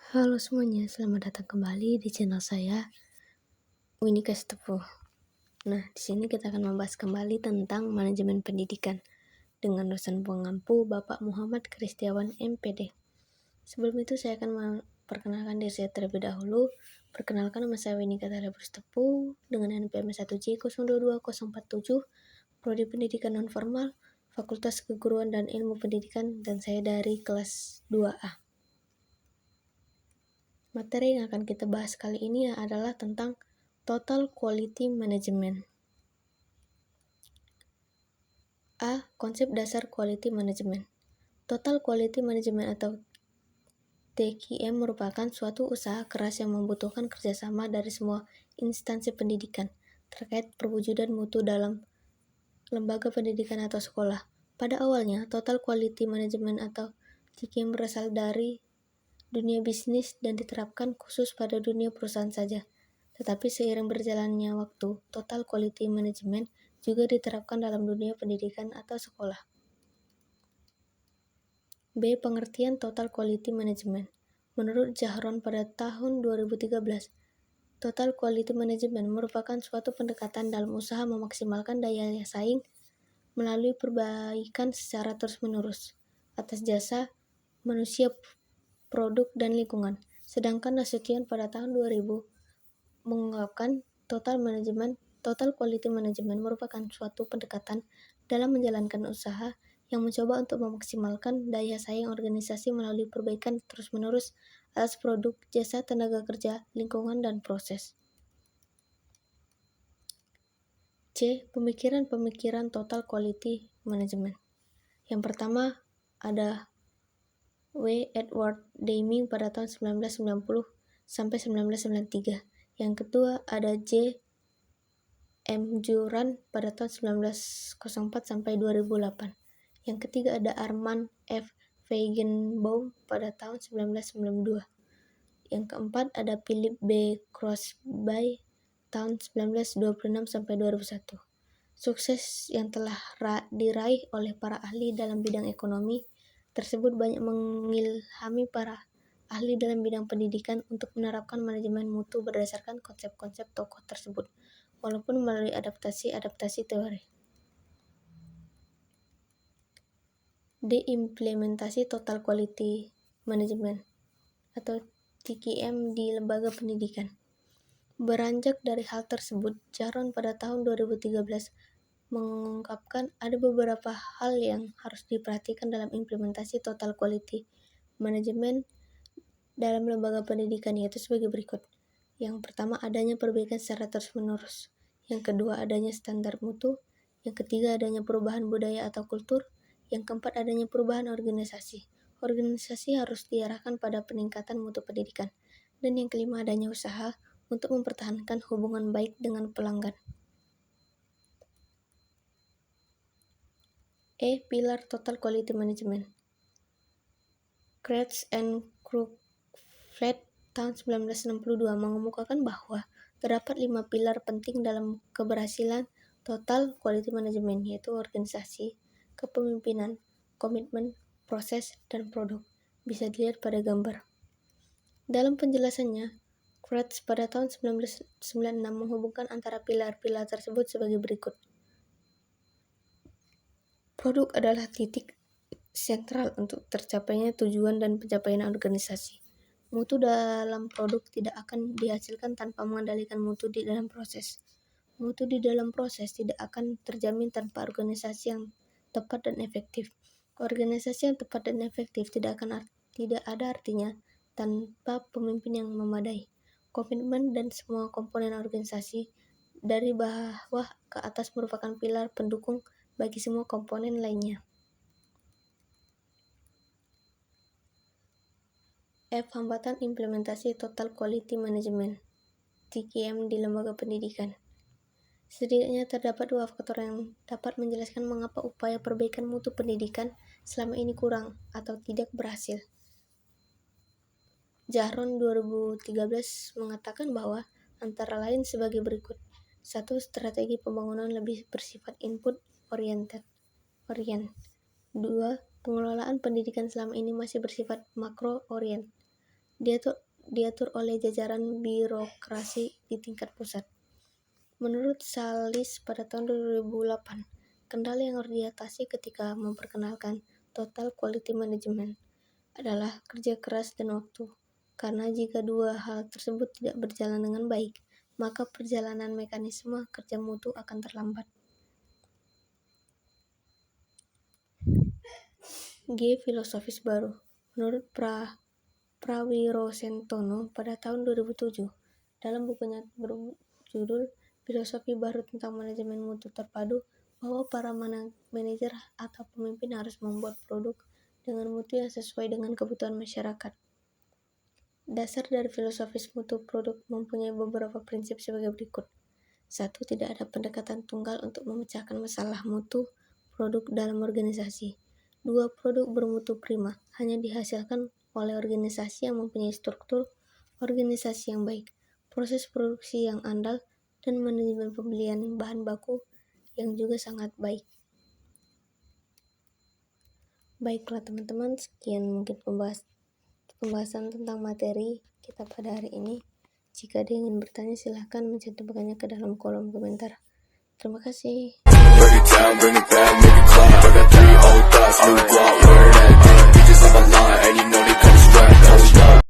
Halo semuanya, selamat datang kembali di channel saya, Winnie Kestepo. Nah, di sini kita akan membahas kembali tentang manajemen pendidikan dengan dosen pengampu Bapak Muhammad Kristiawan MPD. Sebelum itu saya akan memperkenalkan diri saya terlebih dahulu. Perkenalkan, nama saya Winnie Kestepo dengan NPM 1C022047, Prodi Pendidikan Nonformal, Fakultas Keguruan dan Ilmu Pendidikan, dan saya dari kelas 2A. Materi yang akan kita bahas kali ini adalah tentang Total Quality Management. A. Konsep dasar Quality Management. Total Quality Management atau TQM merupakan suatu usaha keras yang membutuhkan kerjasama dari semua instansi pendidikan terkait perwujudan mutu dalam lembaga pendidikan atau sekolah. Pada awalnya, Total Quality Management atau TQM berasal dari dunia bisnis dan diterapkan khusus pada dunia perusahaan saja. Tetapi seiring berjalannya waktu, Total Quality Management juga diterapkan dalam dunia pendidikan atau sekolah. B. Pengertian Total Quality Management. Menurut Jahron pada tahun 2013, Total Quality Management merupakan suatu pendekatan dalam usaha memaksimalkan daya saing melalui perbaikan secara terus-menerus atas jasa manusia, produk, dan lingkungan. Sedangkan Nasution pada tahun 2000 mengungkapkan Total Quality Management merupakan suatu pendekatan dalam menjalankan usaha yang mencoba untuk memaksimalkan daya saing organisasi melalui perbaikan terus-menerus atas produk, jasa, tenaga kerja, lingkungan, dan proses. C. Pemikiran Total Quality Management. Yang pertama ada W. Edward Deming pada tahun 1990 sampai 1993. Yang kedua ada J. M. Juran pada tahun 1904 sampai 2008. Yang ketiga ada Armand F. Feigenbaum pada tahun 1992. Yang keempat ada Philip B. Crosby tahun 1926 sampai 2001. Sukses yang telah diraih oleh para ahli dalam bidang ekonomi tersebut banyak mengilhami para ahli dalam bidang pendidikan untuk menerapkan manajemen mutu berdasarkan konsep-konsep tokoh tersebut, walaupun melalui adaptasi teori. D. Implementasi Total Quality Management atau TQM di lembaga pendidikan. Beranjak dari hal tersebut, Jahron pada tahun 2013 mengungkapkan ada beberapa hal yang harus diperhatikan dalam implementasi Total Quality Management dalam lembaga pendidikan, yaitu sebagai berikut. Yang pertama, adanya perbaikan secara terus-menerus. Yang kedua, adanya standar mutu. Yang ketiga, adanya perubahan budaya atau kultur. Yang keempat, adanya perubahan organisasi. Organisasi harus diarahkan pada peningkatan mutu pendidikan. Dan yang kelima, adanya usaha untuk mempertahankan hubungan baik dengan pelanggan. E. Pilar Total Quality Management. Kretz and Krugfeld tahun 1962 mengemukakan bahwa terdapat 5 pilar penting dalam keberhasilan Total Quality Management, yaitu organisasi, kepemimpinan, komitmen, proses, dan produk. Bisa dilihat pada gambar. Dalam penjelasannya, Kretz pada tahun 1996 menghubungkan antara pilar-pilar tersebut sebagai berikut. Produk adalah titik sentral untuk tercapainya tujuan dan pencapaian organisasi. Mutu dalam produk tidak akan dihasilkan tanpa mengendalikan mutu di dalam proses. Mutu di dalam proses tidak akan terjamin tanpa organisasi yang tepat dan efektif. Organisasi yang tepat dan efektif tidak ada artinya tanpa pemimpin yang memadai. Komitmen dan semua komponen organisasi dari bawah ke atas merupakan pilar pendukung bagi semua komponen lainnya. F. Hambatan implementasi Total Quality Management (TQM) di lembaga pendidikan. Setidaknya terdapat 2 faktor yang dapat menjelaskan mengapa upaya perbaikan mutu pendidikan selama ini kurang atau tidak berhasil. Jahron 2013 mengatakan bahwa antara lain sebagai berikut. 1. Strategi pembangunan lebih bersifat input orient. 2. Pengelolaan pendidikan selama ini masih bersifat makro orient. diatur oleh jajaran birokrasi di tingkat pusat. Menurut Salis pada tahun 2008, kendala yang harus diatasi ketika memperkenalkan total quality management adalah kerja keras dan waktu. Karena jika dua hal tersebut tidak berjalan dengan baik, maka perjalanan mekanisme kerja mutu akan terlambat. G. Filosofis baru. Menurut Prawirosentono pada tahun 2007, dalam bukunya berjudul Filosofi Baru tentang Manajemen Mutu Terpadu, bahwa para manajer atau pemimpin harus membuat produk dengan mutu yang sesuai dengan kebutuhan masyarakat. Dasar dari filosofis mutu produk mempunyai beberapa prinsip sebagai berikut. 1. Tidak ada pendekatan tunggal untuk memecahkan masalah mutu produk dalam organisasi. 2. Produk bermutu prima hanya dihasilkan oleh organisasi yang mempunyai struktur organisasi yang baik, proses produksi yang andal, dan manajemen pembelian bahan baku yang juga sangat baik. Baiklah teman-teman, sekian mungkin pembahasan tentang materi kita pada hari ini. Jika ada yang ingin bertanya, silahkan mencantumkannya ke dalam kolom komentar. Terima kasih. Break it down, bring it back, make it clap. I got 3 old thoughts, new guap, where that damn bitches on my line, and you know